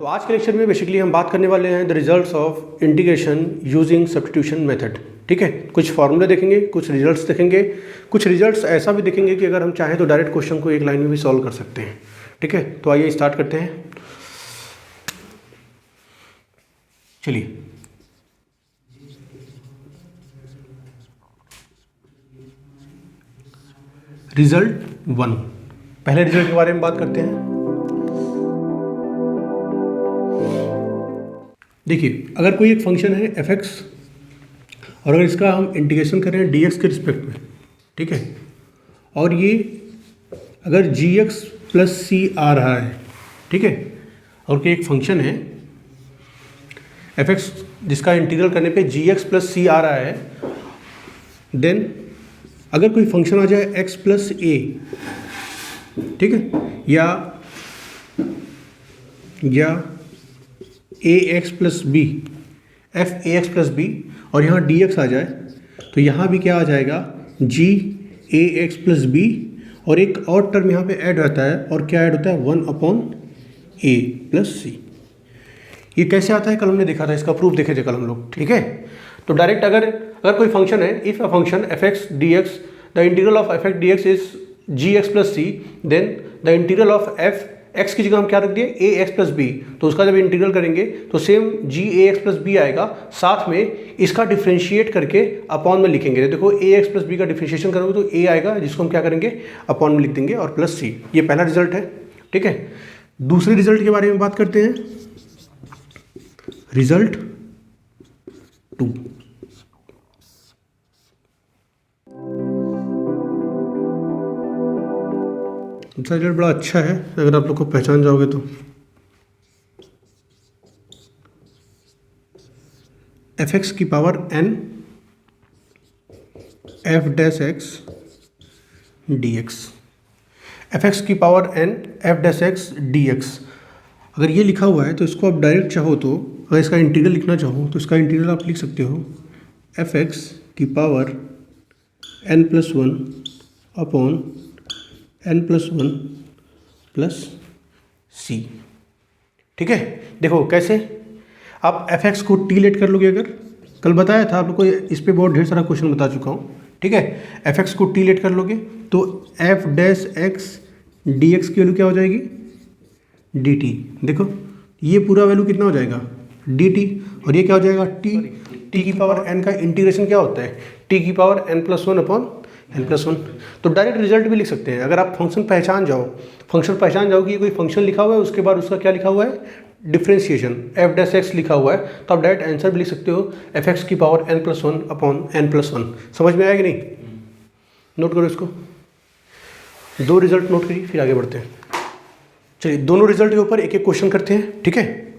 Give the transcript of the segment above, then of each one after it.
तो आज के लेक्चर में बेसिकली हम बात करने वाले हैं the results of integration using substitution method. ठीक है, कुछ फॉर्मूले देखेंगे, कुछ रिजल्ट्स देखेंगे, कुछ रिजल्ट्स ऐसा भी देखेंगे कि अगर हम चाहें तो डायरेक्ट क्वेश्चन को एक लाइन में भी सॉल्व कर सकते हैं। ठीक है, तो आइए स्टार्ट करते हैं। चलिए, रिजल्ट 1, पहले रिजल्ट के बारे में बात करते हैं। देखिए, अगर कोई एक फंक्शन है f(x) और अगर इसका हम इंटीग्रेशन कर रहे हैं dx के रिस्पेक्ट में, ठीक है, और ये अगर gx प्लस c आ रहा है, ठीक है, और कोई एक फंक्शन है f(x) जिसका इंटीग्रल करने पे gx प्लस c आ रहा है, देन अगर कोई फंक्शन आ जाए x प्लस a, ठीक है, या ax plus b, f a x plus b, और यहाँ dx आ जाए, तो यहाँ भी क्या आ जाएगा g a x plus b, और एक और टर्म यहाँ पे ऐड रहता है, और क्या ऐड होता है 1/a प्लस सी। ये कैसे आता है कल हमने देखा था, इसका प्रूफ देखे थे कल हम लोग। ठीक है, तो डायरेक्ट अगर कोई फंक्शन है, if a function f(x) dx, the integral of f(x) dx is gx plus c, then the integral of f x की जगह हम क्या रख दिए a x प्लस बी, तो उसका जब इंटीग्रल करेंगे तो same g a x plus b आएगा, साथ में इसका डिफ्रेंशिएट करके अपॉन में लिखेंगे। देखो a x प्लस बी का डिफ्रेंशिएशन करोगे तो a आएगा, जिसको हम क्या करेंगे अपॉन में लिख देंगे, और प्लस c। ये पहला रिजल्ट है। ठीक है, दूसरे रिजल्ट के बारे में बात करते हैं। रिजल्ट 2, दूसरा रिजल्ट बड़ा अच्छा है, अगर आप लोग को पहचान जाओगे तो। f(x) की power n f dash x dx, f(x) की power n f dash x dx। अगर ये लिखा हुआ है तो इसको आप डायरेक्ट चाहो तो, अगर इसका इंटीग्रल लिखना चाहो तो इसका इंटीग्रल आप लिख सकते हो f(x) की power n plus 1 upon n plus 1 plus c। ठीक है, देखो कैसे आप f(x) को t लेट कर लोगे। अगर कल बताया था आप लोग को, इस पे बहुत ढेर सारा क्वेश्चन बता चुका हूँ। ठीक है, f(x) को t लेट कर लोगे तो f डैश x dx की वैल्यू क्या हो जाएगी dt। देखो ये पूरा वैल्यू कितना हो जाएगा dt, और ये क्या हो जाएगा t की पावर n का इंटीग्रेशन क्या होता है t की power n plus 1 upon n plus 1। तो डायरेक्ट रिजल्ट भी लिख सकते हैं। अगर आप फंक्शन पहचान जाओ कि ये कोई फंक्शन लिखा हुआ है, उसके बाद उसका क्या लिखा हुआ है डिफ्रेंशिएशन f डैश x लिखा हुआ है, तो आप डायरेक्ट आंसर भी लिख सकते हो f(x) की power n plus 1 upon n plus 1। समझ में आया कि नहीं? नोट करो इसको, 2 रिजल्ट नोट करिए, फिर आगे बढ़ते हैं। चलिए, दोनों रिजल्ट के ऊपर एक एक क्वेश्चन करते हैं। ठीक है,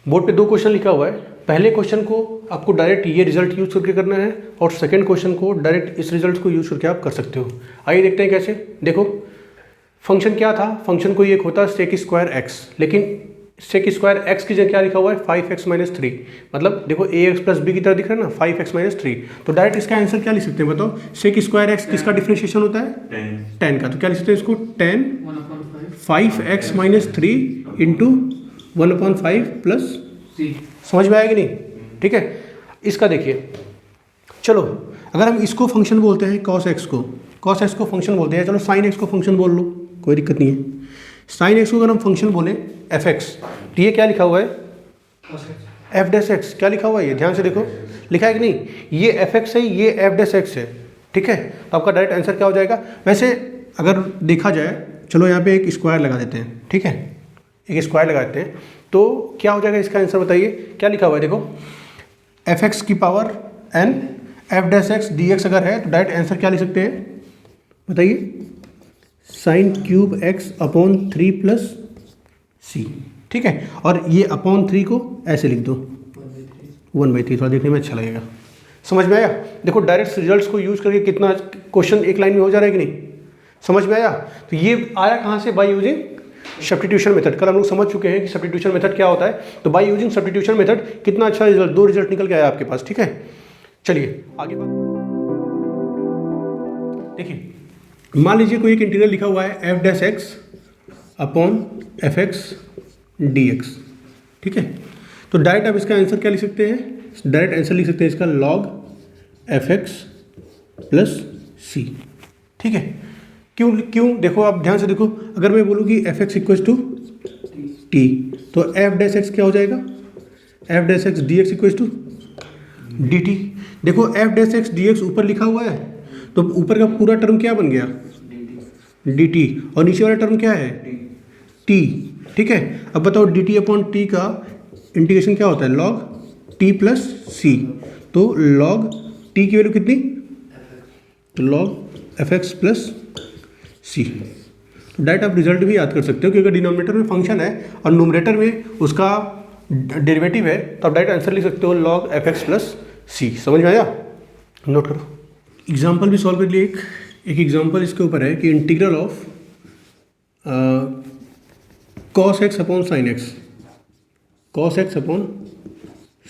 बोर्ड पे 2 क्वेश्चन लिखा हुआ है। पहले क्वेश्चन को आपको डायरेक्ट ये रिजल्ट यूज करके करना है, और सेकंड क्वेश्चन को डायरेक्ट इस रिजल्ट को यूज करके आप कर सकते हो। आइए देखते हैं कैसे। देखो फंक्शन क्या था, फंक्शन को एक होता है सेक स्क्वायर एक्स, लेकिन सेक स्क्वायर एक्स की जगह क्या लिखा हुआ है 5x माइनस 3, मतलब देखो ax प्लस बी की तरह दिख रहा है ना, 5x माइनस 3। तो डायरेक्ट इसका आंसर क्या लिख सकते हैं बताओ? सेक स्क्वायर एक्स किसका डिफ्रेंशिएशन होता है 10 का, तो क्या लिख सकते हैं इसको 10 5x minus 3 into 1/5 plus c। समझ में आएगी नहीं? ठीक है, इसका देखिए, चलो अगर हम इसको फंक्शन बोलते हैं cos x को फंक्शन बोलते हैं, चलो sin x को फंक्शन बोल लो, कोई दिक्कत नहीं है। sin x को अगर हम फंक्शन बोले f(x), तो ये क्या लिखा हुआ है f डैश x, क्या लिखा हुआ है ये ध्यान से देखो, लिखा है कि नहीं? ये f(x) है, ये f डैश x है। ठीक है, तो आपका डायरेक्ट आंसर क्या हो जाएगा? वैसे अगर देखा जाए, चलो यहाँ पे एक स्क्वायर लगा देते हैं। ठीक है, एक स्क्वायर लगा देते हैं, तो क्या हो जाएगा इसका आंसर बताइए? क्या लिखा हुआ है देखो, f(x) की power n f dash x dx अगर है तो डायरेक्ट आंसर क्या लिख सकते हैं बताइए? Sine cube x upon 3+c, ठीक है। और ये अपॉन 3 को ऐसे लिख दो 1/3, थोड़ा देखने में अच्छा लगेगा। समझ में आया? देखो डायरेक्ट रिजल्ट्स को यूज करके कितना क्वेश्चन एक लाइन में हो जा रहा है कि नहीं, समझ में आया? तो ये आया कहाँ से? By using substitution method. कल हम लोग समझ चुके हैं कि सब्स्टिट्यूशन मेथड क्या होता है। तो बाय यूजिंग सब्स्टिट्यूशन मेथड कितना अच्छा रिजल्ट, 2 रिजल्ट निकल के आया आपके पास, ठीक है। चलिए आगे बात, देखिए मान लीजिए कोई एक इंटीग्रल लिखा हुआ है f' अपॉन fx dx, ठीक है। तो डायरेक्ट आप इसका आंसर क्या लिख सकते हैं? डायरेक्ट आंसर लिख सकते हैं इसका log fx प्लस c, ठीक है। क्यों देखो आप ध्यान से देखो, अगर मैं बोलूँ कि fx इक्वल्स टू t, तो f' क्या हो जाएगा? f' dx equals to dt। देखो f' dx ऊपर लिखा हुआ है, तो ऊपर का पूरा टर्म क्या बन गया? dt, और नीचे वाला टर्म क्या है? t, ठीक है। अब बताओ dt अपॉन t का इंटीग्रेशन क्या होता है? log t plus c। तो log t की वैल्यू कितनी? तो log fx plus c। Direct आप रिजल्ट भी याद कर सकते हो, क्योंकि डिनोमिनेटर में फंक्शन है और नोमिनेटर में उसका डेरिवेटिव है, तो आप डायरेक्ट आंसर लिख सकते हो log fx प्लस c। समझ में आया? नोट करो। एग्जाम्पल भी सॉल्व कर लिए। एक एग्जाम्पल इसके ऊपर है कि integral of cos x upon sine x, cos x upon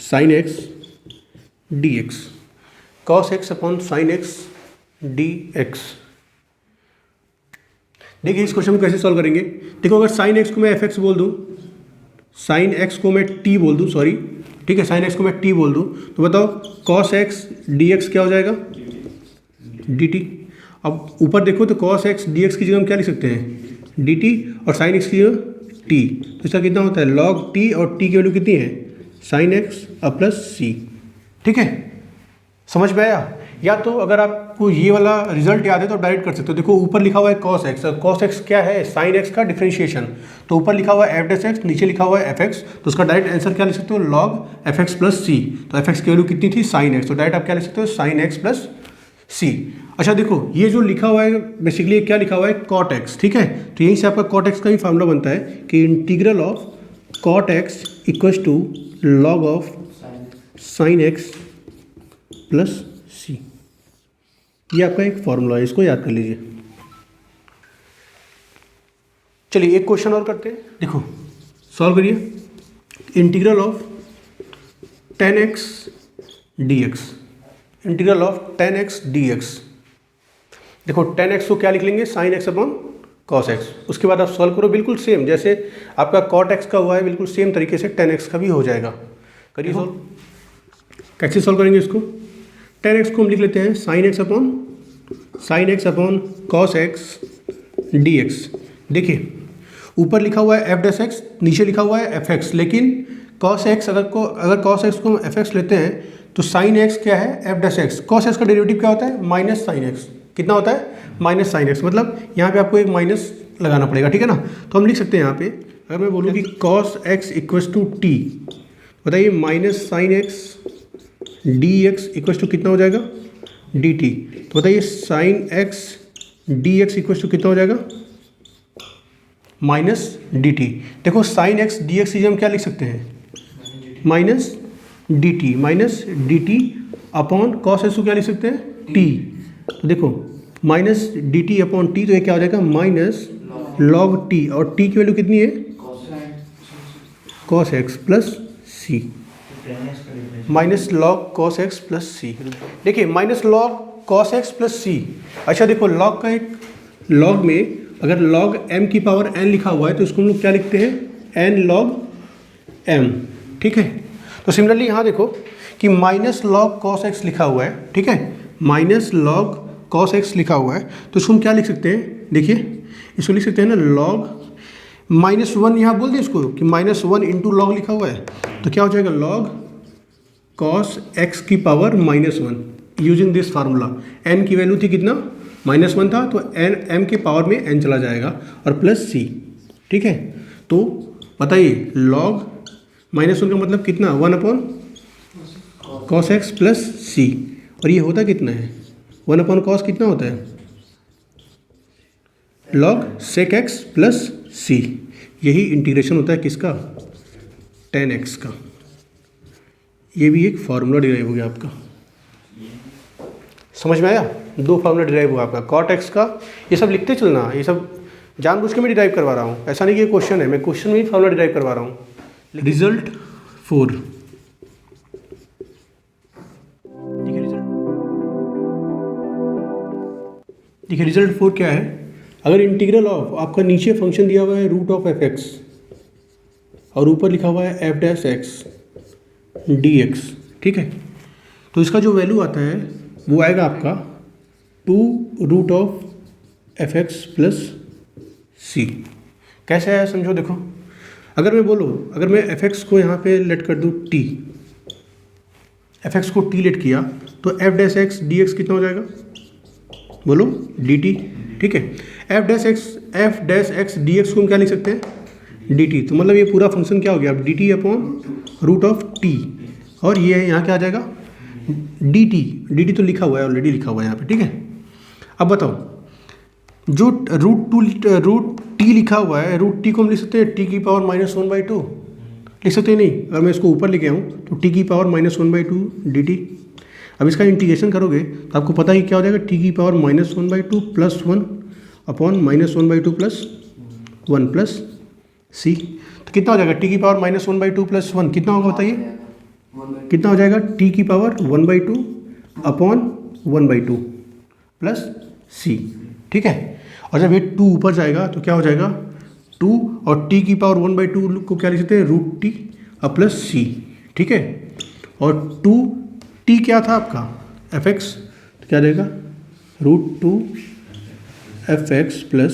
sine x dx, cos x upon sine x dx। देखिए इस क्वेश्चन को कैसे सॉल्व करेंगे। देखो अगर साइन एक्स को मैं fx बोल दूं, साइन एक्स को मैं t बोल दूं, सॉरी, ठीक है, साइन एक्स को मैं t बोल दूं, तो बताओ cos x dx क्या हो जाएगा? dt। अब ऊपर देखो तो cos x dx की जगह हम क्या लिख सकते हैं? dt, और साइन x की जगह t, तो इसका कितना होता है? log t, और t की वैल्यू कितनी है? साइन एक्स प्लस c, ठीक है। समझ में आया? या तो अगर आपको ये वाला रिजल्ट याद है तो डायरेक्ट कर सकते हो। देखो ऊपर लिखा हुआ है cos x, cos x क्या है? साइन x का डिफरेंशिएशन। तो ऊपर लिखा हुआ है f', नीचे लिखा हुआ है fx, तो उसका डायरेक्ट आंसर क्या लिख सकते हो? log fx plus c। तो fx की वैल्यू कितनी थी? साइन x, तो डायरेक्ट आप क्या लिख सकते हो? Sine x plus c। अच्छा देखो ये जो लिखा हुआ है बेसिकली क्या लिखा हुआ है? cot x, ठीक है। तो यहीं से आपका cot x का ही फार्मूला बनता है कि integral of cot x equals to log of sine x plus c। ये आपका एक फॉर्मूला है, इसको याद कर लीजिए। चलिए एक क्वेश्चन और करते हैं। देखो सॉल्व करिए। Integral of tan x dx, integral of tan x dx। देखो tan x को क्या लिख लेंगे? Sine x upon cos x। उसके बाद आप सॉल्व करो बिल्कुल सेम जैसे आपका cot x का हुआ है, बिल्कुल सेम तरीके से tan x का भी हो जाएगा। करिए सॉल्व। कैसे सॉल्व करेंगे इसको? tan x को हम लिख लेते हैं sine x upon cos x dx। देखिए ऊपर लिखा हुआ है f', नीचे लिखा हुआ है fx, लेकिन cos x अगर cos x को हम fx लेते हैं तो साइन x क्या है? f'। cos x का डेरिवेटिव क्या होता है? Minus sine x। कितना होता है? Minus sine x। मतलब यहाँ पे आपको एक माइनस लगाना पड़ेगा, ठीक है ना। तो हम लिख सकते हैं यहाँ पे, अगर मैं बोलूँ कि cos x equals to t, बताइए minus sine x dx equals to कितना हो जाएगा? dt। तो बताइए sine x dx equals to कितना हो जाएगा? Minus dt। देखो साइन x dx की हम क्या लिख सकते हैं? Minus dt upon cos x को क्या लिख सकते हैं? t। तो देखो माइनस dt अपॉन t, तो ये क्या हो जाएगा? माइनस log t, और t की वैल्यू कितनी है? cos x plus c, minus log cos x plus c। देखिए minus log cos x plus c। अच्छा देखो लॉग का एक, लॉग में अगर log m की पावर n लिखा हुआ है तो इसको हम लोग क्या लिखते हैं? n log m, ठीक है। तो सिमिलरली यहाँ देखो कि माइनस लॉग cos x लिखा हुआ है, ठीक है, माइनस लॉग cos x लिखा हुआ है, तो इसको हम क्या लिख सकते हैं? देखिए इसको लिख सकते हैं ना log -1, यहाँ बोल दें इसको कि -1 इंटू लॉग लिखा हुआ है, तो क्या हो जाएगा? log cos x की power -1 using this formula. n की वैल्यू थी कितना? -1 था, तो m के पावर में n चला जाएगा और प्लस c, ठीक है। तो बताइए log -1 का मतलब कितना? 1 upon cos x plus c, और ये होता कितना है? 1 अपॉन cos कितना होता है? लॉग सेक एक्स प्लस सी। यही इंटीग्रेशन होता है किसका, टेन एक्स का। ये भी एक फार्मूला डिराइव हो गया आपका, समझ में आया। दो फार्मूला डिराइव हुआ आपका कॉट एक्स का। ये सब लिखते चलना, ये सब जानबूझ के मैं डिराइव करवा रहा हूँ, ऐसा नहीं कि ये क्वेश्चन है, मैं क्वेश्चन में ही फार्मूला डिराइव करवा रहा हूँ। रिजल्ट 4, देखिए रिजल्ट 4 क्या है। अगर इंटीग्रल ऑफ आपका नीचे फंक्शन दिया हुआ है रूट ऑफ एफ एक्स और ऊपर लिखा हुआ है F dash x d x, ठीक है, तो इसका जो वैल्यू आता है वो आएगा आपका 2 root of f x plus c. कैसे आया समझो, देखो अगर मैं बोलो, अगर मैं एफ एक्स को यहाँ पे लेट कर दूँ टी, एफ एक्स को टी लेट किया तो F dash x d x कितना हो जाएगा, बोलो डी टी, ठीक है। F dash x d x को हम क्या लिख सकते हैं, डी टी। तो मतलब ये पूरा फंक्शन क्या हो गया, अब d t upon root of t, और ये यहाँ क्या आ जाएगा डी टी तो लिखा हुआ है, ऑलरेडी लिखा हुआ है यहाँ पे, ठीक है। अब बताओ जो रूट टी लिखा हुआ है, रूट टी को हम लिख सकते हैं टी की पावर -1/2, लिख सकते हैं नहीं। अगर मैं इसको ऊपर लेके आऊँ तो टी की पावर -1/2 डी टी। अब इसका इंटीग्रेशन करोगे तो आपको पता ही क्या हो जाएगा, टी की power -1/2 plus 1 upon -1/2 plus 1 plus C. तो कितना हो जाएगा, टी की पावर -1/2 प्लस 1 कितना होगा बताइए, कितना हो जाएगा, टी की पावर 1/2 अपॉन 1/2 प्लस सी, ठीक है। और जब ये 2 ऊपर जाएगा तो क्या हो जाएगा 2, और टी की पावर 1/2 को क्या लिख सकते हैं रूट टी और प्लस सी, ठीक है। और 2 टी क्या था आपका एफ एक्स, तो क्या जाएगा √2 एफ एक्स प्लस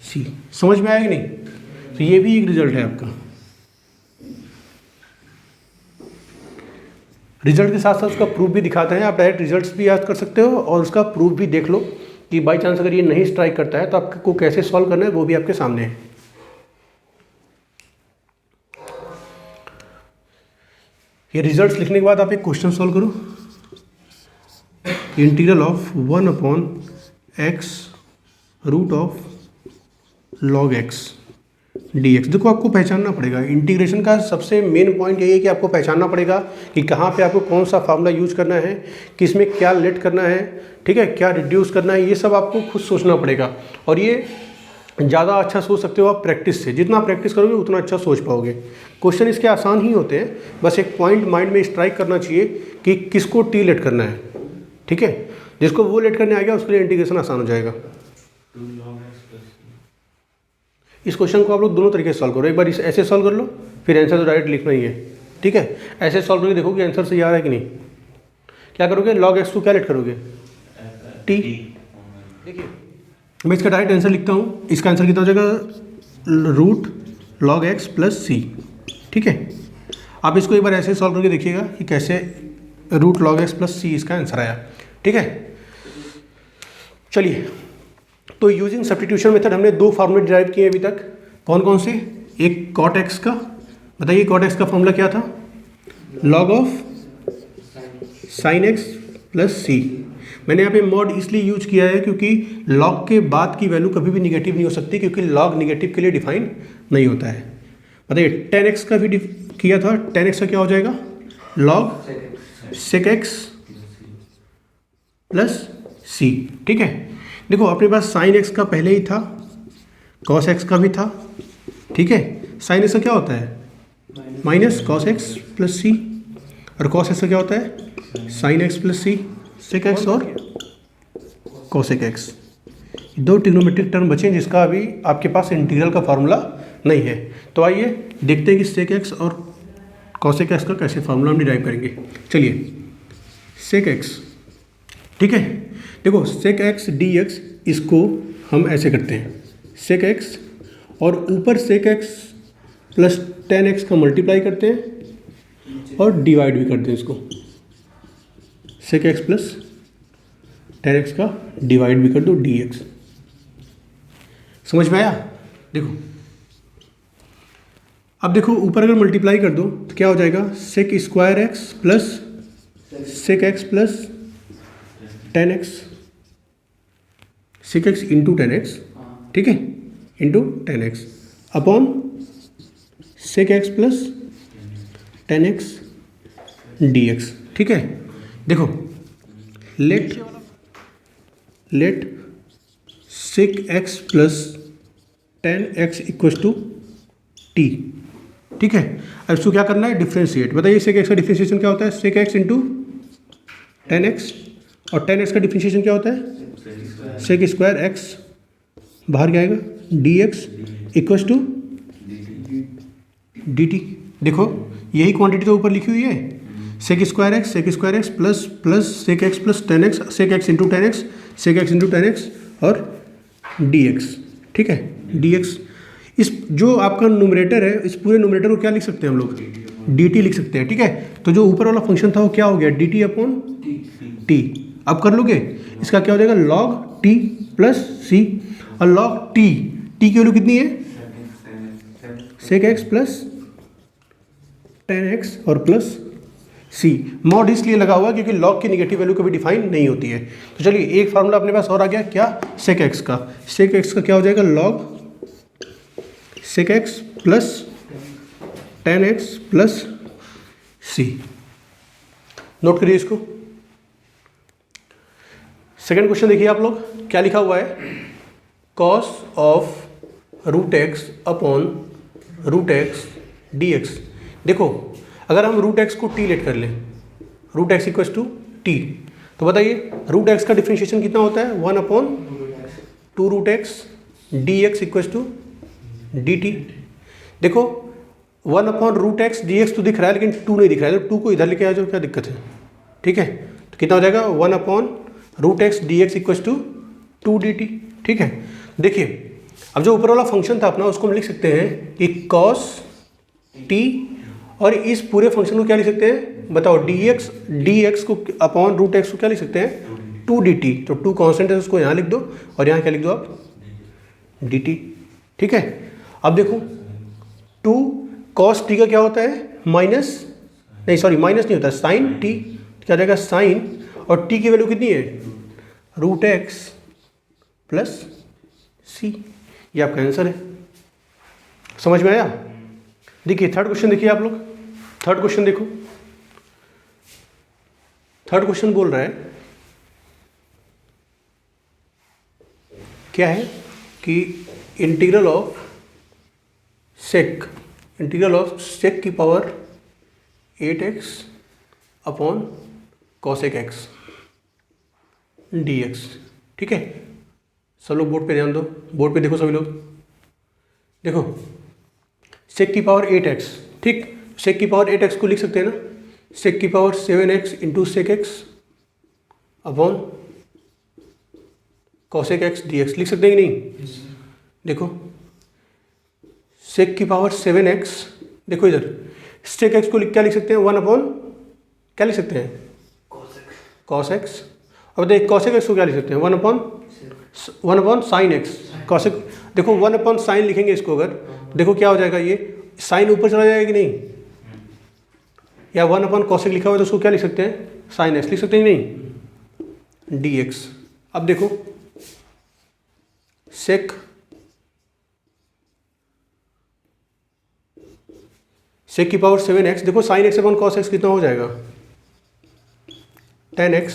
सी। समझ में आया कि नहीं। तो ये भी एक रिजल्ट है आपका। रिजल्ट के साथ साथ उसका प्रूफ भी दिखाते हैं, आप डायरेक्ट रिजल्ट्स भी याद कर सकते हो और उसका प्रूफ भी देख लो कि बाई चांस अगर ये नहीं स्ट्राइक करता है तो आपको कैसे सॉल्व करना है वो भी आपके सामने है। ये रिजल्ट्स लिखने के बाद आप एक क्वेश्चन सॉल्व करो। Integral of 1 upon x root of log x d x. देखो आपको पहचानना पड़ेगा, इंटीग्रेशन का सबसे मेन पॉइंट यही है कि आपको पहचानना पड़ेगा कि कहाँ पे आपको कौन सा फार्मूला यूज करना है, किस में क्या लेट करना है, ठीक है, क्या रिड्यूस करना है, ये सब आपको खुद सोचना पड़ेगा। और ये ज़्यादा अच्छा सोच सकते हो आप प्रैक्टिस से, जितना प्रैक्टिस करोगे उतना अच्छा सोच पाओगे। क्वेश्चन इसके आसान ही होते हैं, बस एक पॉइंट माइंड में स्ट्राइक करना चाहिए कि किसको टी लेट करना है, ठीक है। जिसको वो लेट करने आ गया उसके लिए इंटीग्रेशन आसान हो जाएगा। इस क्वेश्चन को आप लोग दोनों तरीके से सॉल्व करो, एक बार इसे ऐसे सॉल्व कर लो, फिर आंसर तो डायरेक्ट लिखना ही है, ठीक है। ऐसे सॉल्व करके देखो कि आंसर सही आ रहा है कि नहीं। क्या करोगे, लॉग एक्स को क्या लेट करोगे टी। देखिए मैं इसका डायरेक्ट आंसर लिखता हूँ, इसका आंसर कितना हो जाएगा रूट लॉग एक्स प्लस सी, ठीक है। आप इसको एक बार ऐसे सॉल्व करके देखिएगा कि कैसे रूट लॉग एक्स प्लस सी इसका आंसर आया, ठीक है। चलिए, तो यूजिंग सब्स्टिट्यूशन मेथड हमने 2 फार्मूले डिराइव किए अभी तक। कौन कौन से, एक कॉट एक्स का, बताइए कॉट एक्स का फॉर्मूला क्या था, log of sine X plus C. मैंने यहाँ पे मॉड इसलिए यूज किया है क्योंकि लॉग के बाद की वैल्यू कभी भी निगेटिव नहीं हो सकती, क्योंकि लॉग निगेटिव के लिए डिफाइन नहीं होता है। बताइए 10x का भी किया था, 10x का क्या हो जाएगा लॉग सेक एक्स प्लस सी, ठीक है। देखो अपने पास साइन एक्स का पहले ही था, कॉस एक्स का भी था, ठीक है। साइन एक्स का क्या होता है माइनस कॉस एक्स प्लस सी, और कॉस एक्स का क्या होता है साइन एक्स प्लस सी, सेक एक्स और कोसेक एक्स। 2 ट्रिग्नोमेट्रिक टर्म बचे जिसका अभी आपके पास इंटीग्रल का फार्मूला नहीं है। तो आइए देखते हैं कि सेक एक्स और कोसेक एक्स का कैसे फार्मूला हम डिराइव करेंगे। चलिए सेक एक्स, ठीक है। देखो सेक एक्स डी एक्स, इसको हम ऐसे करते हैं सेक एक्स और ऊपर सेक एक्स प्लस 10x का मल्टीप्लाई करते हैं और डिवाइड भी करते हैं इसको, सेक एक्स प्लस 10x का डिवाइड भी कर दो dx। समझ में आया। देखो अब देखो ऊपर अगर मल्टीप्लाई कर दो तो क्या हो जाएगा sec square x plus sec x plus 10x sec x into 10x, ठीक है, into 10x upon sec x plus 10x dx, ठीक है। देखो let sec x plus 10x equals to t, ठीक है। अब इसको क्या करना है, डिफ्रेंशिएट। बताइए सेक एक्स का डिफ्रेंशिएशन क्या होता है, सेक एक्स इंटू 10x, और 10x का डिफ्रेंशिएशन क्या होता है, सेक स्क्वायर एक्स, बाहर क्या आएगा, dx इक्वल्स टू dt। देखो यही क्वांटिटी तो ऊपर लिखी हुई है, sec square x plus plus sec x plus 10x, sec x into 10x, sec x into 10x और dx, ठीक है, dx। इस जो आपका न्यूमरेटर है, इस पूरे न्यूमरेटर को क्या लिख सकते हैं हम लोग, dt लिख सकते हैं, ठीक है। तो जो ऊपर वाला फंक्शन था वो क्या हो गया, dt अपॉन t। अब कर लोगे, इसका क्या हो जाएगा, log t प्लस c, और log t की वैल्यू कितनी है, सेक एक्स प्लस 10x और प्लस c। मॉड इसलिए लगा हुआ है क्योंकि log की नेगेटिव वैल्यू कभी डिफाइन नहीं होती है। तो चलिए एक फार्मूला अपने पास और आ गया, क्या, सेक एक्स का। सेक एक्स का क्या हो जाएगा, log sec x plus 10x plus c। Note करिए इसको। सेकेंड क्वेश्चन देखिए आप लोग, क्या लिखा हुआ है, cos of root x upon root x dx। देखो अगर हम रूट एक्स को टी लेट कर लें, root x equals to t, तो बताइए रूट एक्स का डिफरेंशिएशन कितना होता है, 1 upon 2 root x dx equals to dt। देखो 1 अपॉन रूट एक्स dx तो दिख रहा है लेकिन 2 नहीं दिख रहा है, तो 2 को इधर लेके आ जाओ, क्या दिक्कत है, ठीक है। तो कितना हो जाएगा, 1 upon root x dx equals to 2 dt, ठीक है। देखिए अब जो ऊपर वाला फंक्शन था अपना, उसको हम लिख सकते हैं कि कॉस t, और इस पूरे फंक्शन को क्या लिख सकते हैं, बताओ, dx को अपॉन रूट एक्स को क्या लिख सकते हैं, 2 dt। तो 2 कांस्टेंट है, उसको यहाँ लिख दो, और यहाँ क्या लिख दो आप, dt, ठीक है। अब देखो 2 cos t का क्या होता है, माइनस नहीं होता, साइन t, क्या जाएगा साइन, और t की वैल्यू कितनी है, रूट एक्स प्लस c। ये आपका आंसर है। समझ में आया। देखिए थर्ड क्वेश्चन देखिए आप लोग, थर्ड क्वेश्चन देखो। थर्ड क्वेश्चन बोल रहा है क्या है कि इंटीग्रल ऑफ सेक की power 8x upon cosec x dx, ठीक है। सब लोग बोर्ड पे ध्यान दो, बोर्ड पे देखो सभी लोग। देखो सेक की पावर 8x, ठीक, सेक की पावर 8x को लिख सकते हैं ना, सेक की power 7x into sec x upon cosec x dx लिख सकते हैं कि नहीं। देखो सेक की पावर 7x, देखो इधर सेक एक्स को क्या लिख सकते हैं, 1 अपॉन क्या लिख सकते हैं, कॉस एक्स। और देखिए कॉसेक एक्स को क्या लिख सकते हैं, 1 अपॉन साइन एक्स। कॉसेक, देखो 1 अपॉन साइन लिखेंगे इसको अगर, देखो क्या हो जाएगा, ये साइन ऊपर चला जाएगा कि नहीं, या 1 अपॉन कॉसेक लिखा हुआ है तो उसको क्या लिख सकते हैं, साइन एक्स लिख सकते हैं कि नहीं, dx। अब देखो सेक की पावर 7x, देखो sine x upon cos x कितना हो जाएगा, 10x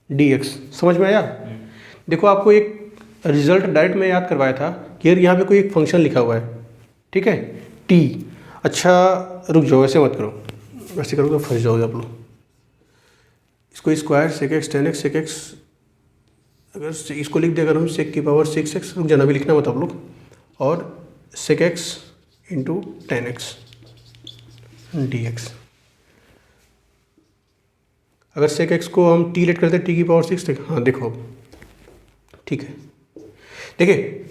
dx। समझ में आया। देखो आपको एक रिजल्ट डायरेक्ट में याद करवाया था कि यार यहाँ पे कोई एक फंक्शन लिखा हुआ है, ठीक है, t। अच्छा रुक जाओ, ऐसे मत करो, वैसे करोगे फंस जाओगे आप लोग। इसको square sec x 10x sec x, अगर इसको लिख दे अगर हम सेक की पावर 6x, रुक जाना भी लिखना मत आप लोग, और सेक एक्स इंटू 10x dx। अगर सेक एक्स को हम t लेट करते हैं, t की पावर 6, हाँ देखो ठीक है। देखिए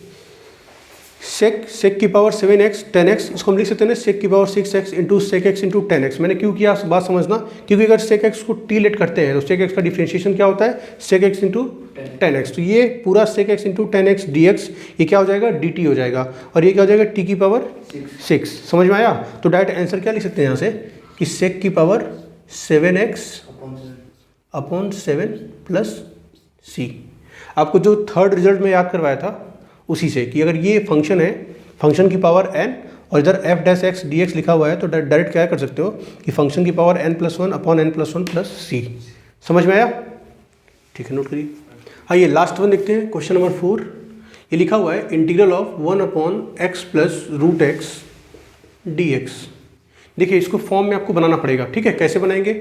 सेक की पावर 7x 10x, इसको हम लिख सकते हैं ना सेक की power 6x into sec x into 10x। मैंने क्यों किया बात समझना, क्योंकि अगर सेक एक्स को t लेट करते हैं तो सेक एक्स का डिफरेंशिएशन क्या होता है, सेक एक्स इंटू 10x। तो ये पूरा सेक एक्स इंटू 10x dx ये क्या हो जाएगा, dt हो जाएगा, और ये क्या हो जाएगा, t की पावर 6। समझ में आया। तो डायरेक्ट आंसर क्या लिख सकते हैं यहाँ से कि सेक की power 7x upon 7 plus c। आपको जो थर्ड रिजल्ट में याद करवाया था उसी से, कि अगर ये फंक्शन है, फंक्शन की पावर n और इधर F dash x d x लिखा हुआ है, तो डायरेक्ट क्या कर सकते हो कि फंक्शन की power n+1 upon n+1 plus सी। समझ में आया? ठीक है, नोट करिए। आइए लास्ट वन देखते हैं, क्वेश्चन नंबर 4। ये लिखा हुआ है integral of 1/x plus root x d x. देखिए इसको फॉर्म में आपको बनाना पड़ेगा, ठीक है। कैसे बनाएंगे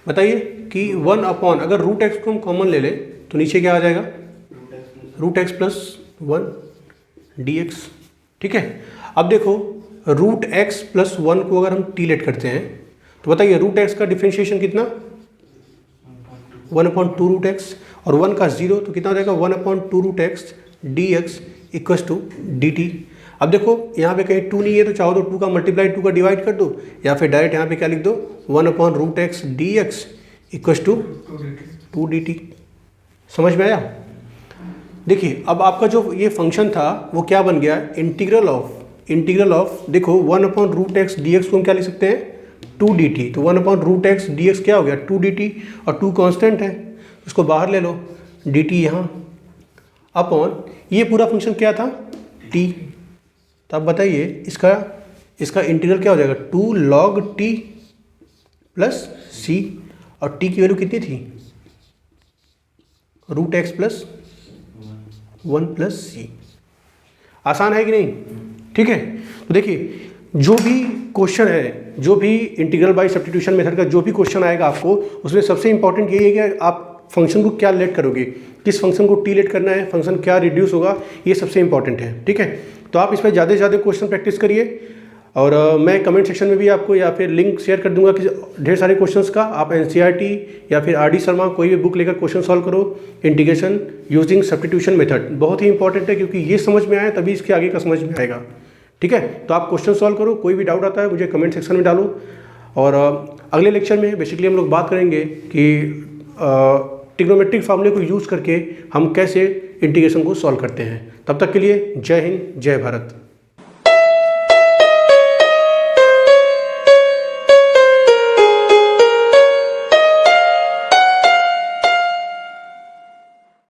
बताइए कि 1 अपॉन, अगर रूट एक्स को हम कॉमन ले लें तो नीचे क्या आ जाएगा, root x plus 1 d x, ठीक है। अब देखो रूट एक्स प्लस 1 को अगर हम टी लेट करते हैं तो बताइए रूट एक्स का डिफ्रेंशिएशन कितना, 1/2 रूट एक्स, और 1 का 0 तो कितना हो जाएगा 1/2 root x d x equals to d t. अब देखो यहाँ पे कहीं 2 नहीं है तो चाहो तो 2 का मल्टीप्लाई 2 का डिवाइड कर दो, या फिर डायरेक्ट यहाँ पे क्या लिख दो 1/√x d x equals to 2 d t. समझ में आया? देखिए अब आपका जो ये फंक्शन था वो क्या बन गया, इंटीग्रल ऑफ देखो 1/√x dx को हम क्या लिख सकते हैं 2 dt। तो 1/√x dx क्या हो गया 2 dt, और 2 कांस्टेंट है उसको बाहर ले लो, dt यहाँ अपॉन ये पूरा फंक्शन क्या था t। तो अब बताइए इसका इंटीग्रल क्या हो जाएगा 2 log t प्लस c, और t की वैल्यू कितनी थी √x प्लस 1 प्लस सी। आसान है कि नहीं? ठीक है। तो देखिए जो भी क्वेश्चन है, जो भी इंटीग्रल बाय सब्स्टिट्यूशन मेथड का जो भी क्वेश्चन आएगा आपको, उसमें सबसे इंपॉर्टेंट यही है कि आप फंक्शन को क्या लेट करोगे, किस फंक्शन को टी लेट करना है, फंक्शन क्या रिड्यूस होगा, ये सबसे इंपॉर्टेंट है, ठीक है। तो आप इस पर ज़्यादा से ज़्यादा क्वेश्चन प्रैक्टिस करिए, और मैं कमेंट सेक्शन में भी आपको या फिर लिंक शेयर कर दूंगा कि ढेर सारे क्वेश्चंस का आप एनसीईआरटी या फिर आर डी शर्मा कोई भी बुक लेकर क्वेश्चन सॉल्व करो। इंटीग्रेशन यूजिंग सब्स्टिट्यूशन मेथड बहुत ही इंपॉर्टेंट है, क्योंकि ये समझ में आए तभी इसके आगे का समझ में आएगा, ठीक है। तो आप क्वेश्चन सॉल्व करो, कोई भी डाउट आता है मुझे कमेंट सेक्शन में डालो। और अगले लेक्चर में बेसिकली हम लोग बात करेंगे कि ट्रिग्नोमेट्रिक फार्मूले को यूज़ करके हम कैसे इंटीग्रेशन को सॉल्व करते हैं। तब तक के लिए जय हिंद, जय भारत।